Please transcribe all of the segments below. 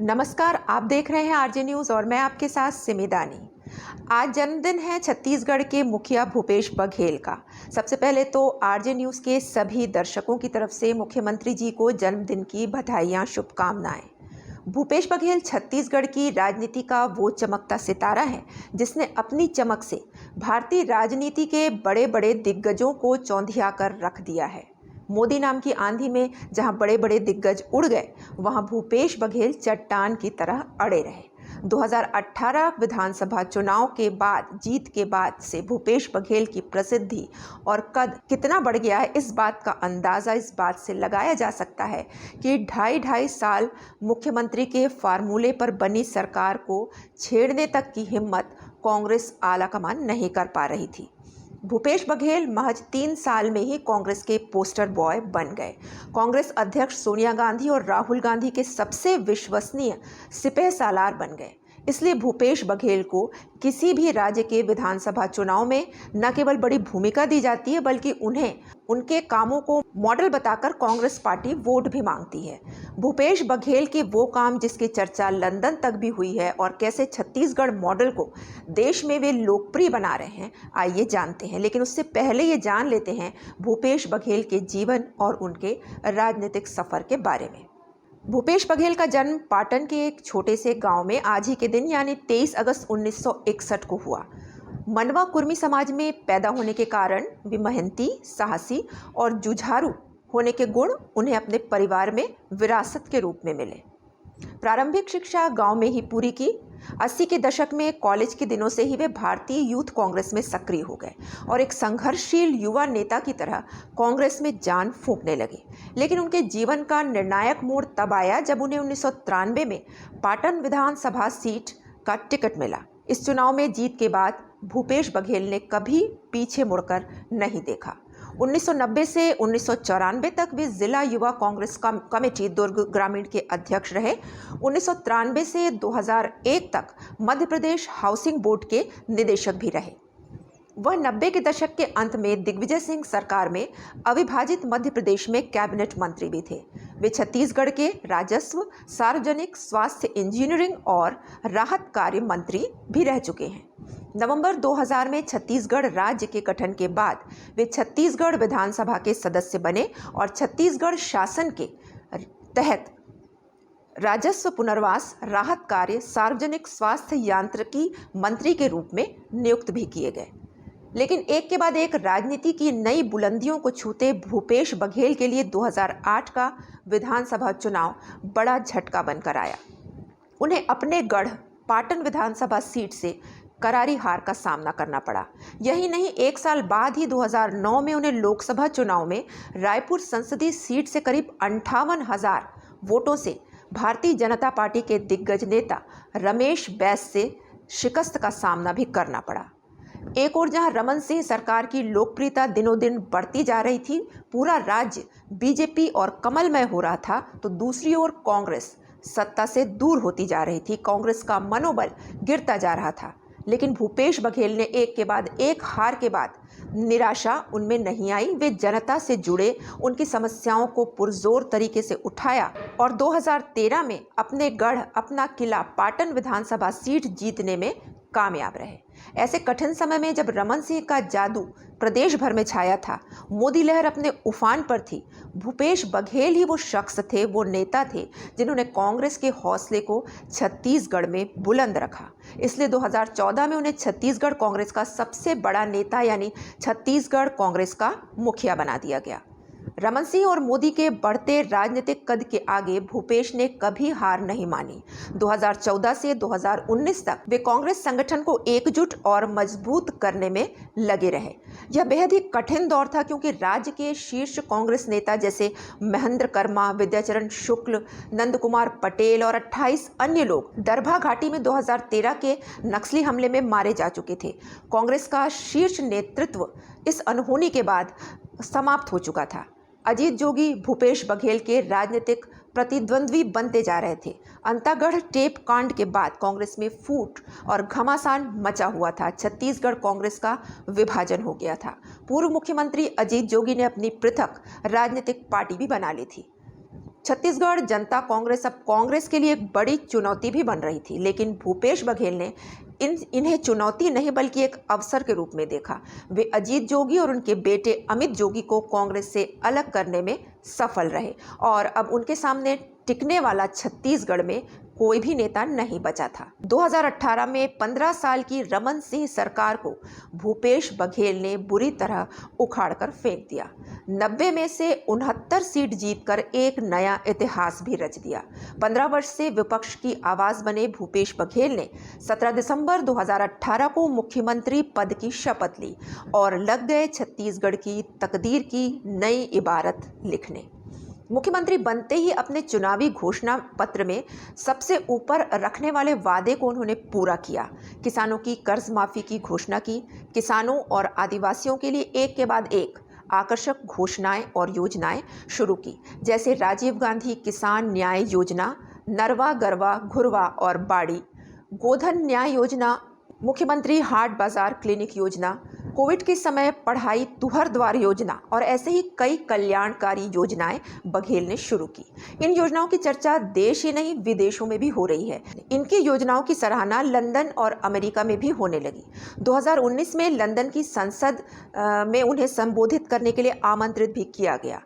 नमस्कार, आप देख रहे हैं आरजे न्यूज़ और मैं आपके साथ सिमी दानी। आज जन्मदिन है छत्तीसगढ़ के मुखिया भूपेश बघेल का। सबसे पहले तो आरजे न्यूज़ के सभी दर्शकों की तरफ से मुख्यमंत्री जी को जन्मदिन की बधाइयाँ, शुभकामनाएं। भूपेश बघेल छत्तीसगढ़ की राजनीति का वो चमकता सितारा है जिसने अपनी चमक से भारतीय राजनीति के बड़े बड़े दिग्गजों को चौंधिया कर रख दिया है। मोदी नाम की आंधी में जहां बड़े बड़े दिग्गज उड़ गए, वहां भूपेश बघेल चट्टान की तरह अड़े रहे। 2018 विधानसभा चुनाव के बाद जीत के बाद से भूपेश बघेल की प्रसिद्धि और कद कितना बढ़ गया है, इस बात का अंदाज़ा इस बात से लगाया जा सकता है कि ढाई साल मुख्यमंत्री के फार्मूले पर बनी सरकार को छेड़ने तक की हिम्मत कांग्रेस आलाकमान नहीं कर पा रही थी। भूपेश बघेल महज 3 साल में ही कांग्रेस के पोस्टर बॉय बन गए। कांग्रेस अध्यक्ष सोनिया गांधी और राहुल गांधी के सबसे विश्वसनीय सिपह सालार बन गए। इसलिए भूपेश बघेल को किसी भी राज्य के विधानसभा चुनाव में न केवल बड़ी भूमिका दी जाती है, बल्कि उन्हें उनके कामों को मॉडल बताकर कांग्रेस पार्टी वोट भी मांगती है। भूपेश बघेल के वो काम जिसकी चर्चा लंदन तक भी हुई है और कैसे छत्तीसगढ़ मॉडल को देश में वे लोकप्रिय बना रहे हैं, आइए जानते हैं। लेकिन उससे पहले ये जान लेते हैं भूपेश बघेल के जीवन और उनके राजनीतिक सफर के बारे में। भूपेश बघेल का जन्म पाटन के एक छोटे से गांव में आज ही के दिन यानी 23 अगस्त 1961 को हुआ। मनवा कुर्मी समाज में पैदा होने के कारण वे मेहनती, साहसी और जुझारू होने के गुण उन्हें अपने परिवार में विरासत के रूप में मिले। प्रारंभिक शिक्षा गांव में ही पूरी की। 80 के दशक में कॉलेज के दिनों से ही वे भारतीय यूथ कांग्रेस में सक्रिय हो गए और एक संघर्षशील युवा नेता की तरह कांग्रेस में जान फूंकने लगे। लेकिन उनके जीवन का निर्णायक मोड़ तब आया जब उन्हें 1993 में पाटन विधानसभा सीट का टिकट मिला। इस चुनाव में जीत के बाद भूपेश बघेल ने कभी पीछे मुड़कर नहीं देखा। 1990 से 1994 तक वे जिला युवा कांग्रेस कमेटी दुर्ग ग्रामीण के अध्यक्ष रहे। 1993 से 2001 तक मध्य प्रदेश हाउसिंग बोर्ड के निदेशक भी रहे। वह 90 के दशक के अंत में दिग्विजय सिंह सरकार में अविभाजित मध्य प्रदेश में कैबिनेट मंत्री भी थे। वे छत्तीसगढ़ के राजस्व, सार्वजनिक स्वास्थ्य, इंजीनियरिंग और राहत कार्य मंत्री भी रह चुके हैं। नवंबर 2000 में छत्तीसगढ़ राज्य के गठन के बाद वे छत्तीसगढ़ विधानसभा के सदस्य बने और छत्तीसगढ़ शासन के तहत राजस्व, पुनर्वास, राहत कार्य, सार्वजनिक स्वास्थ्य यांत्रिकी मंत्री के रूप में नियुक्त भी किए गए। लेकिन एक के बाद एक राजनीति की नई बुलंदियों को छूते भूपेश बघेल के लिए 2008 का विधानसभा चुनाव बड़ा झटका बनकर आया। उन्हें अपने गढ़ पाटन विधानसभा सीट से करारी हार का सामना करना पड़ा। यही नहीं, एक साल बाद ही 2009 में उन्हें लोकसभा चुनाव में रायपुर संसदीय सीट से करीब 58,000 वोटों से भारतीय जनता पार्टी के दिग्गज नेता रमेश बैस से शिकस्त का सामना भी करना पड़ा। एक ओर जहां रमन सिंह सरकार की लोकप्रियता दिनों दिन बढ़ती जा रही थी, पूरा राज्य बीजेपी और कमलमय हो रहा था, तो दूसरी ओर कांग्रेस सत्ता से दूर होती जा रही थी। कांग्रेस का मनोबल गिरता जा रहा था। लेकिन भूपेश बघेल ने एक के बाद एक हार के बाद निराशा उनमें नहीं आई। वे जनता से जुड़े, उनकी समस्याओं को पुरजोर तरीके से उठाया और 2013 में अपने गढ़, अपना किला पाटन विधानसभा सीट जीतने में कामयाब रहे। ऐसे कठिन समय में जब रमन सिंह का जादू प्रदेश भर में छाया था, मोदी लहर अपने उफान पर थी, भूपेश बघेल ही वो शख्स थे, वो नेता थे जिन्होंने कांग्रेस के हौसले को छत्तीसगढ़ में बुलंद रखा। इसलिए 2014 में उन्हें छत्तीसगढ़ कांग्रेस का सबसे बड़ा नेता यानी छत्तीसगढ़ कांग्रेस का मुखिया बना दिया गया। रमन सिंह और मोदी के बढ़ते राजनीतिक कद के आगे भूपेश ने कभी हार नहीं मानी। 2014 से 2019 तक वे कांग्रेस संगठन को एकजुट और मजबूत करने में लगे रहे। यह बेहद ही कठिन दौर था क्योंकि राज्य के शीर्ष कांग्रेस नेता जैसे महेंद्र कर्मा, विद्याचरण शुक्ल, नंद कुमार पटेल और 28 अन्य लोग दरभा घाटी में 2013 के नक्सली हमले में मारे जा चुके थे। कांग्रेस का शीर्ष नेतृत्व इस अनहोनी के बाद समाप्त हो चुका था। अजीत जोगी भूपेश बघेल के राजनीतिक प्रतिद्वंद्वी बनते जा रहे थे। अंतागढ़ टेप कांड के बाद कांग्रेस में फूट और घमासान मचा हुआ था। छत्तीसगढ़ कांग्रेस का विभाजन हो गया था। पूर्व मुख्यमंत्री अजीत जोगी ने अपनी पृथक राजनीतिक पार्टी भी बना ली थी। छत्तीसगढ़ जनता कांग्रेस अब कांग्रेस के लिए एक बड़ी चुनौती भी बन रही थी, लेकिन भूपेश बघेल ने इन्हें चुनौती नहीं बल्कि एक अवसर के रूप में देखा। वे अजीत जोगी और उनके बेटे अमित जोगी को कांग्रेस से अलग करने में सफल रहे और अब उनके सामने टिकने वाला छत्तीसगढ़ में कोई भी नेता नहीं बचा था। 2018 में 15 साल की रमन सिंह सरकार को भूपेश बघेल ने बुरी तरह उखाड़कर फेंक दिया। 90 में से 69 सीट जीतकर एक नया इतिहास भी रच दिया। 15 वर्ष से विपक्ष की आवाज बने भूपेश बघेल ने 17 दिसंबर 2018 को मुख्यमंत्री पद की शपथ ली और लग गए छत्तीसगढ़ की तकदीर की नई इबारत लिखने। मुख्यमंत्री बनते ही अपने चुनावी घोषणा पत्र में सबसे ऊपर रखने वाले वादे को उन्होंने पूरा किया। किसानों की कर्ज माफी की घोषणा की। किसानों और आदिवासियों के लिए एक के बाद एक आकर्षक घोषणाएं और योजनाएं शुरू की, जैसे राजीव गांधी किसान न्याय योजना, नरवा गरवा घुरवा और बाड़ी, गोधन न्याय योजना, मुख्यमंत्री हाट बाजार क्लिनिक योजना, कोविड के समय पढ़ाई तुहर द्वार योजना और ऐसे ही कई कल्याणकारी योजनाएं बघेल ने शुरू की। इन योजनाओं की चर्चा देश ही नहीं विदेशों में भी हो रही है। इनकी योजनाओं की सराहना लंदन और अमेरिका में भी होने लगी। 2019 में लंदन की संसद में उन्हें संबोधित करने के लिए आमंत्रित भी किया गया।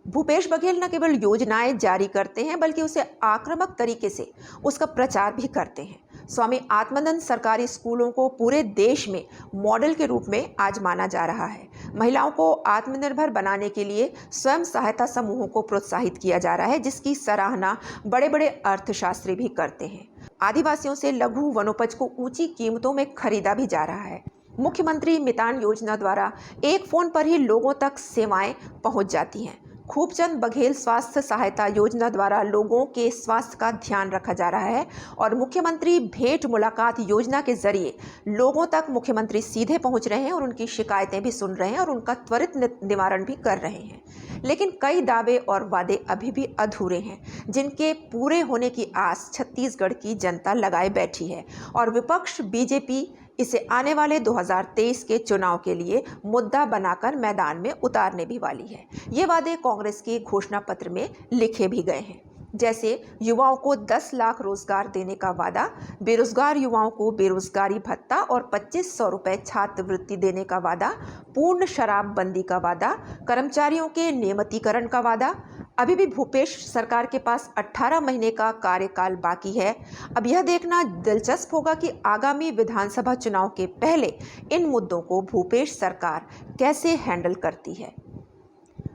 भूपेश बघेल न केवल योजनाएं जारी करते हैं बल्कि उसे आक्रामक तरीके से उसका प्रचार भी करते हैं। स्वामी आत्मानंद सरकारी स्कूलों को पूरे देश में मॉडल के रूप में आज माना जा रहा है। महिलाओं को आत्मनिर्भर बनाने के लिए स्वयं सहायता समूहों को प्रोत्साहित किया जा रहा है, जिसकी सराहना बड़े बड़े अर्थशास्त्री भी करते हैं। आदिवासियों से लघु वनोपज को ऊंची कीमतों में खरीदा भी जा रहा है। मुख्यमंत्री मितान योजना द्वारा एक फोन पर ही लोगों तक सेवाएं पहुंच जाती हैं। खूबचंद बघेल स्वास्थ्य सहायता योजना द्वारा लोगों के स्वास्थ्य का ध्यान रखा जा रहा है और मुख्यमंत्री भेंट मुलाकात योजना के जरिए लोगों तक मुख्यमंत्री सीधे पहुंच रहे हैं और उनकी शिकायतें भी सुन रहे हैं और उनका त्वरित निवारण भी कर रहे हैं। लेकिन कई दावे और वादे अभी भी अधूरे हैं, जिनके पूरे होने की आस छत्तीसगढ़ की जनता लगाए बैठी है और विपक्ष बीजेपी इसे आने वाले 2023 के चुनाव के लिए मुद्दा बनाकर मैदान में उतारने भी वाली है। ये वादे कांग्रेस के घोषणा पत्र में लिखे भी गए हैं, जैसे युवाओं को 10 लाख रोजगार देने का वादा, बेरोजगार युवाओं को बेरोजगारी भत्ता और 2500 रुपये छात्रवृत्ति देने का वादा, पूर्ण शराबबंदी का वादा, कर्मचारियों के नियमितीकरण का वादा। अभी भी भूपेश सरकार के पास 18 महीने का कार्यकाल बाकी है। अब यह देखना दिलचस्प होगा कि आगामी विधानसभा चुनाव के पहले इन मुद्दों को भूपेश सरकार कैसे हैंडल करती है।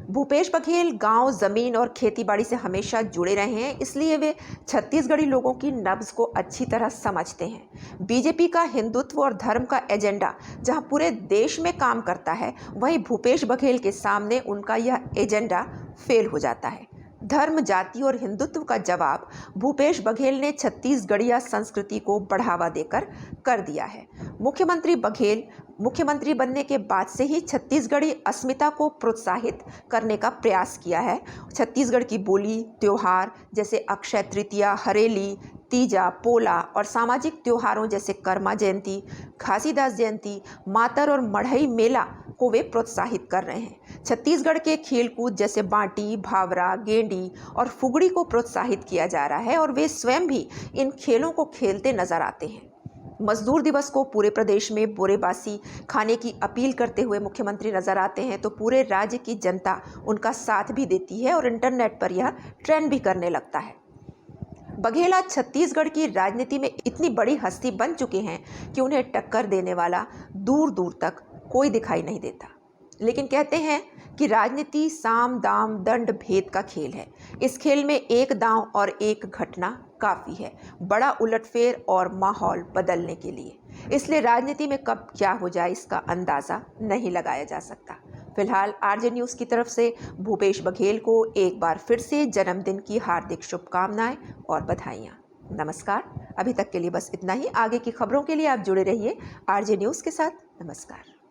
भूपेश बघेल गांव, जमीन और खेतीबाड़ी से हमेशा जुड़े रहे हैं, इसलिए वे छत्तीसगढ़ी लोगों की नब्ज को अच्छी तरह समझते हैं। बीजेपी का हिंदुत्व और धर्म का एजेंडा जहां पूरे देश में काम करता है, वहीं भूपेश बघेल के सामने उनका यह एजेंडा फेल हो जाता है। धर्म, जाति और हिंदुत्व का जवाब भूपेश बघेल ने छत्तीसगढ़िया संस्कृति को बढ़ावा देकर कर दिया है। मुख्यमंत्री बघेल मुख्यमंत्री बनने के बाद से ही छत्तीसगढ़ी अस्मिता को प्रोत्साहित करने का प्रयास किया है। छत्तीसगढ़ की बोली, त्योहार जैसे अक्षय तृतीया, हरेली, तीजा, पोला और सामाजिक त्योहारों जैसे कर्मा जयंती, घासीदास जयंती, मातर और मढ़ई मेला को वे प्रोत्साहित कर रहे हैं। छत्तीसगढ़ के खेलकूद जैसे बांटी, भावरा, गेंडी और फुगड़ी को प्रोत्साहित किया जा रहा है और वे स्वयं भी इन खेलों को खेलते नजर आते हैं। मजदूर दिवस को पूरे प्रदेश में बोरेबासी खाने की अपील करते हुए मुख्यमंत्री नजर आते हैं, तो पूरे राज्य की जनता उनका साथ भी देती है और इंटरनेट पर यह ट्रेंड भी करने लगता है। बघेल आज छत्तीसगढ़ की राजनीति में इतनी बड़ी हस्ती बन चुके हैं कि उन्हें टक्कर देने वाला दूर दूर तक कोई दिखाई नहीं देता। लेकिन कहते हैं कि राजनीति साम दाम दंड भेद का खेल है। इस खेल में एक दांव और एक घटना काफ़ी है बड़ा उलटफेर और माहौल बदलने के लिए। इसलिए राजनीति में कब क्या हो जाए इसका अंदाज़ा नहीं लगाया जा सकता। फिलहाल आरजे न्यूज़ की तरफ से भूपेश बघेल को एक बार फिर से जन्मदिन की हार्दिक शुभकामनाएं और बधाइयाँ। नमस्कार। अभी तक के लिए बस इतना ही। आगे की खबरों के लिए आप जुड़े रहिए आरजे न्यूज़ के साथ। नमस्कार।